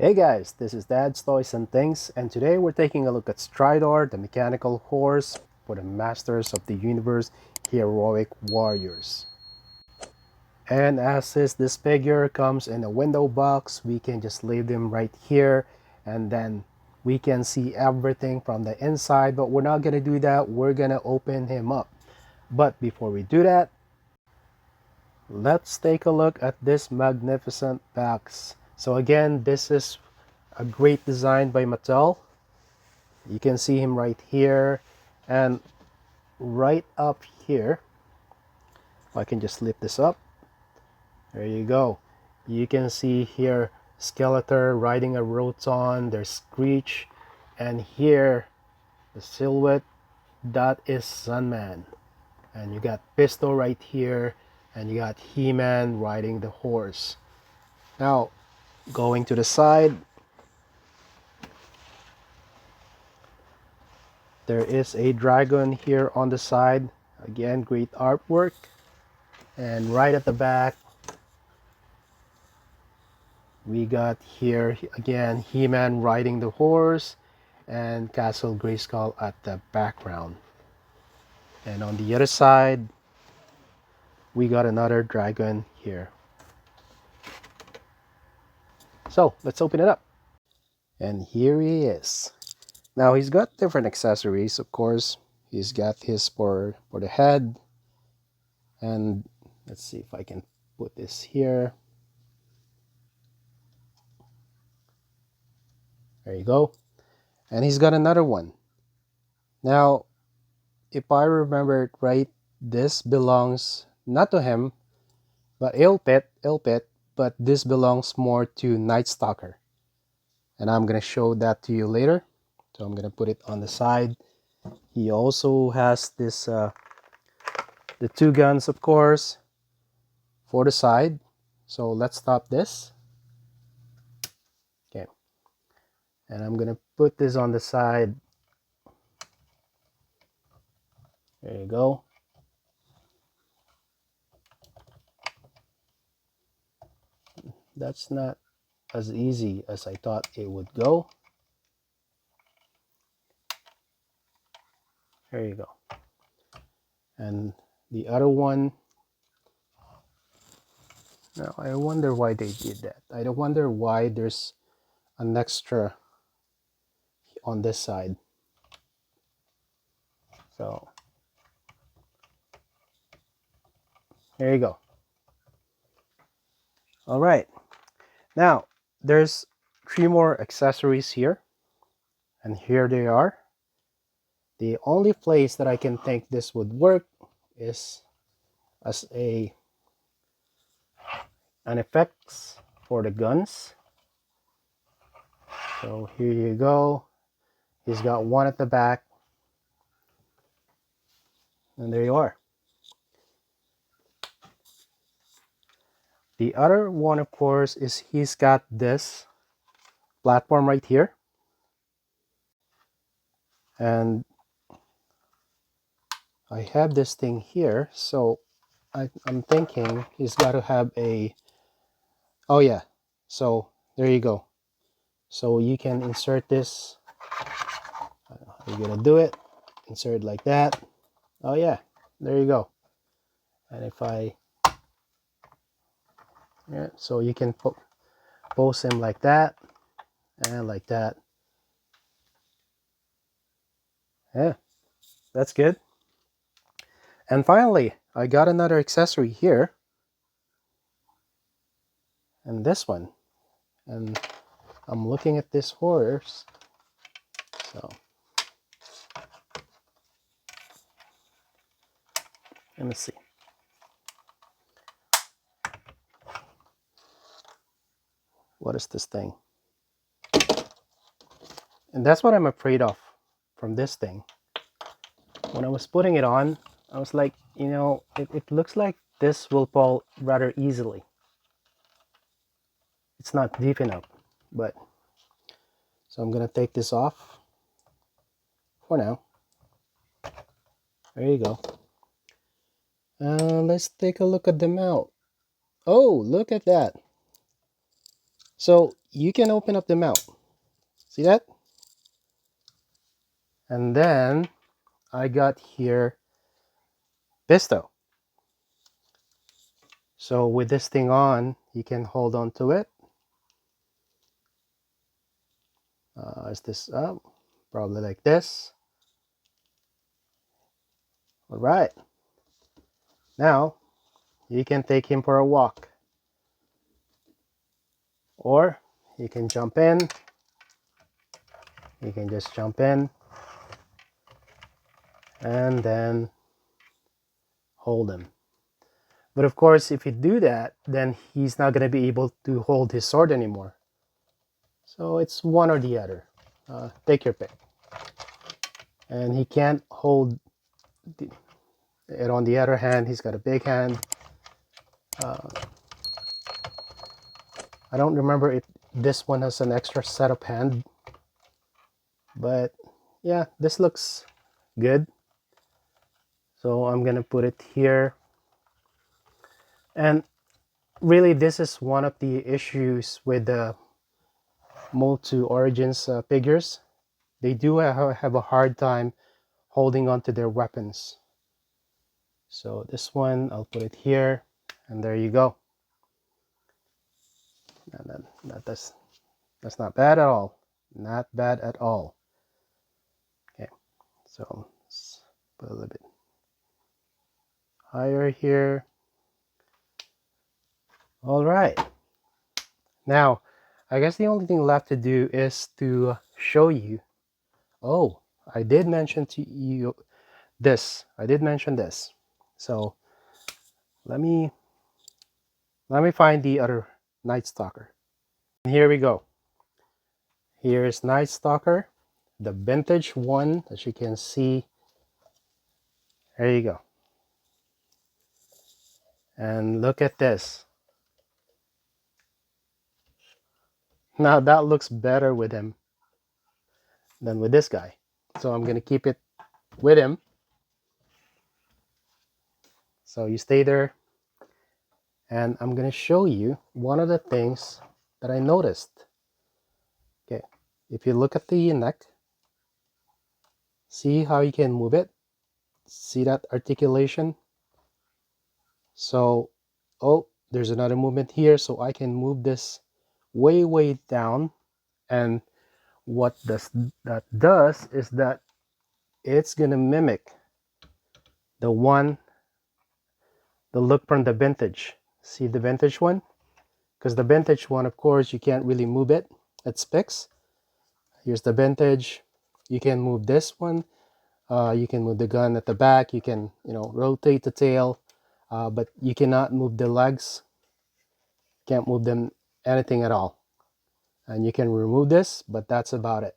Hey guys, this is Dad's Toys and Things, and today we're taking a look at Stridor, the mechanical horse for the Masters of the Universe Heroic Warriors. And as this figure comes in a window box, we can just leave him right here, and then we can see everything from the inside, but we're not going to do that. We're going to open him up. But before we do that, let's take a look at this magnificent box. So again, this is a great design by Mattel. You can see him right here and right up here. If I can just lift this up, there you go. You can see here Skeletor riding a Roton, there's Screech, and here the silhouette, that is Sunman. And you got Pistol right here, and you got He-Man riding the horse. Now going to the side, there is a dragon here on the side. Again, great artwork. And right at the back, we got here again He-Man riding the horse and Castle Grayskull at the background. And on the other side, we got another dragon here. So let's open it up. And here he is. Now he's got different accessories, of course. He's got his for the head. And let's see if I can put this here. There you go. And he's got another one. Now, if I remember it right, this belongs not to him, but Ilpit, but this belongs more to Nightstalker. And I'm going to show that to you later. So I'm going to put it on the side. He also has this, the two guns, of course, for the side. So let's stop this. Okay. And I'm going to put this on the side. There you go. That's not as easy as I thought it would go. There you go. And the other one, now I wonder why they did that. I wonder why there's an extra on this side. So there you go. All right. Now there's 3 more accessories here, and here they are. The only place that I can think this would work is as an effects for the guns. So here you go. He's got one at the back, and there you are. The other one, of course, is he's got this platform right here, and I have this thing here, so I'm thinking he's got to have a, oh yeah, so there you go. So you can insert this, you're gonna do it, insert it like that. Oh yeah, there you go. And if I, yeah, so you can pose him like that and like that. Yeah, that's good. And finally, I got another accessory here, and this one. And I'm looking at this horse, so let me see. What is this thing? And that's what I'm afraid of from this thing. When I was putting it on, I was like, you know, it looks like this will fall rather easily. It's not deep enough, but so I'm gonna take this off for now. There you go. Let's take a look at the mount. Oh, look at that. So you can open up the mount. See that? And then I got here Pisto. So with this thing on, you can hold on to it. Is this up? Probably like this. All right. Now you can take him for a walk, or you can jump in. You can just jump in and then hold him. But of course, if you do that, then he's not going to be able to hold his sword anymore. So it's one or the other. Take your pick. And he can't hold it on the other hand. He's got a big hand. I don't remember if this one has an extra set of hand. But yeah, this looks good. So I'm going to put it here. And really, this is one of the issues with the MOTU Origins figures. They do have a hard time holding on to their weapons. So this one, I'll put it here, and there you go. And that's not bad at all. Not bad at all. Okay, so let's put a little bit higher here. All right. Now, I guess the only thing left to do is to show you. Oh, I did mention to you this. I did mention this. So let me find the other Nightstalker. And here we go. Here is Nightstalker, the vintage one, as you can see. There you go. And look at this. Now that looks better with him than with this guy. So I'm gonna keep it with him. So you stay there, and I'm gonna show you one of the things that I noticed. Okay, if you look at the neck, see how you can move it? See that articulation? So, oh, there's another movement here, so I can move this way down. And what that does is that it's gonna mimic the look from the vintage. See the vintage one? Because the vintage one, of course, you can't really move it. It's fixed. Here's the vintage. You can move this one. You can move the gun at the back. You can, rotate the tail, but you cannot move the legs. Can't move them anything at all. And you can remove this, but that's about it.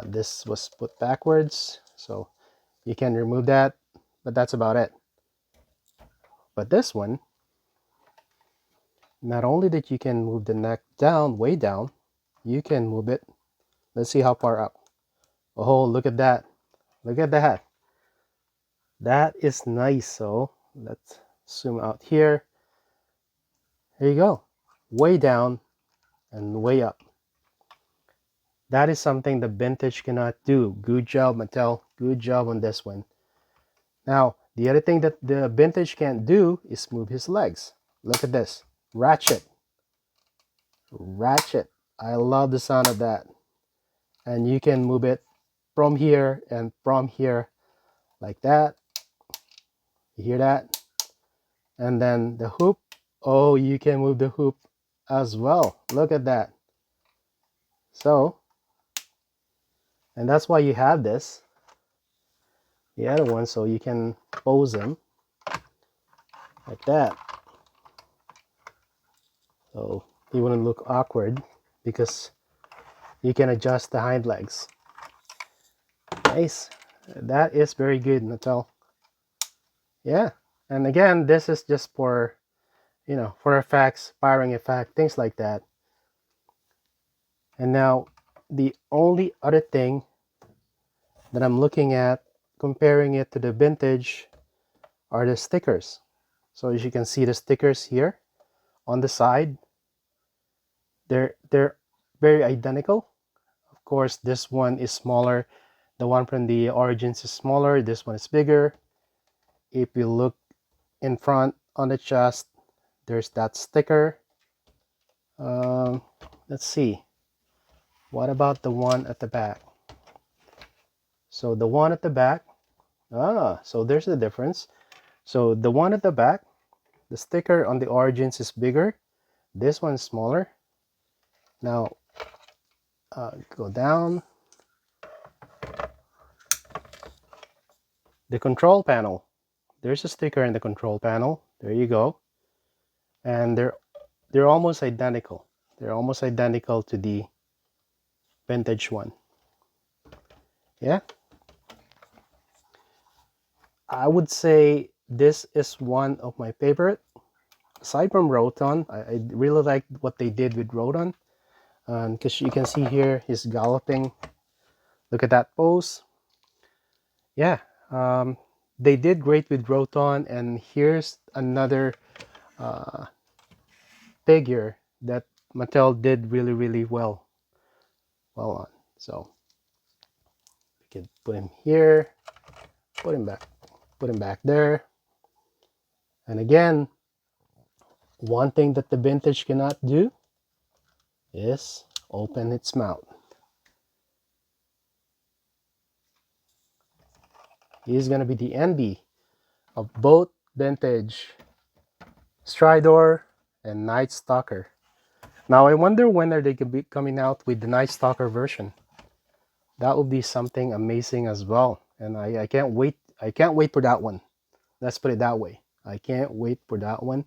This was put backwards, so you can remove that, but that's about it. But this one, not only that you can move the neck down, way down, you can move it. Let's see how far up. Oh, look at that. Look at that. That is nice. So let's zoom out here. Here you go. Way down and way up. That is something the vintage cannot do. Good job, Mattel. Good job on this one. Now, the other thing that the vintage can't do is move his legs. Look at this. Ratchet. Ratchet. I love the sound of that. And you can move it from here and from here like that. You hear that? And then the hoop. Oh, you can move the hoop as well. Look at that. So, and that's why you have this. The other one, so you can pose them like that. So he wouldn't look awkward because you can adjust the hind legs. Nice. That is very good, Mattel. Yeah. And again, this is just for, for effects, firing effect, things like that. And now the only other thing that I'm looking at, comparing it to the vintage, are the stickers. So as you can see the stickers here on the side. They're very identical. Of course, this one is smaller. The one from the Origins is smaller. This one is bigger. If you look in front on the chest, there's that sticker. Let's see. What about the one at the back? So the one at the back, so there's the difference. So the one at the back, the sticker on the Origins is bigger. This one's smaller. Now, go down. The control panel. There's a sticker in the control panel. There you go. And they're almost identical. They're almost identical to the vintage one. Yeah. I would say this is one of my favorite. Aside from Roton, I really like what they did with Roton. Because you can see here, he's galloping. Look at that pose. Yeah, they did great with Roton. And here's another figure that Mattel did really, really well on. So we can put him here, put him back there. And again, one thing that the vintage cannot do is open its mouth. He's gonna be the envy of both vintage Stridor and Nightstalker. Now I wonder when are they gonna be coming out with the Nightstalker version. That would be something amazing as well. And I can't wait. I can't wait for that one. Let's put it that way. I can't wait for that one.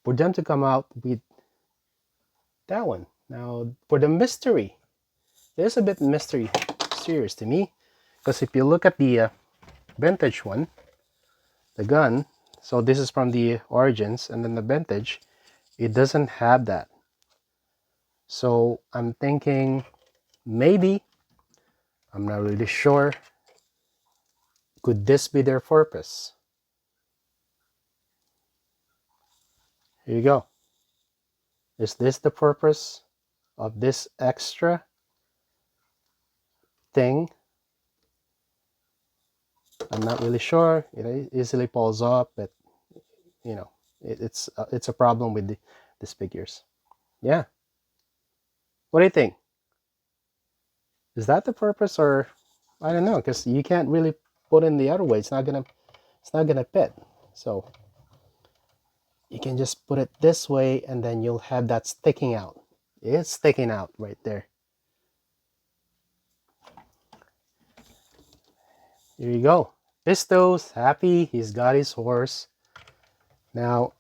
For them to come out with that one. Now for the mystery. There's a bit mysterious to me. Because if you look at the vintage one, the gun, so this is from the Origins, and then the vintage, it doesn't have that. So I'm thinking maybe, I'm not really sure, could this be their purpose? Here you go. Is this the purpose of this extra thing? I'm not really sure. It easily falls off, but you know, it's a problem with these figures. Yeah. What do you think? Is that the purpose, or I don't know? Because you can't really put in the other way. It's not gonna fit. So you can just put it this way, and then you'll have that sticking out. It's sticking out right there. Here you go. Pisto's happy. He's got his horse. Now,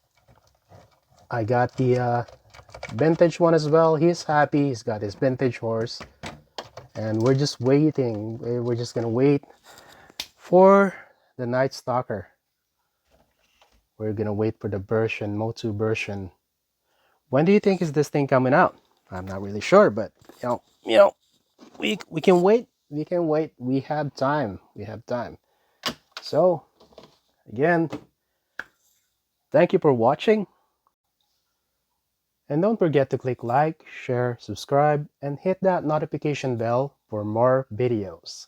I got the vintage one as well. He's happy. He's got his vintage horse. And we're just waiting. We're just going to wait for the Nightstalker. We're going to wait for the version, MOTU version. When do you think is this thing coming out? I'm not really sure, but you know, we can wait. We can wait. We have time. We have time. So, again, thank you for watching. And don't forget to click like, share, subscribe, and hit that notification bell for more videos.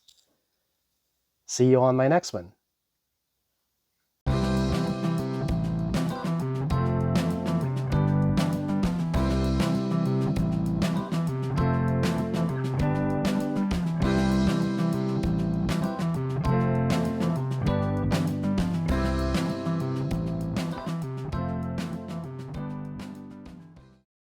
See you on my next one.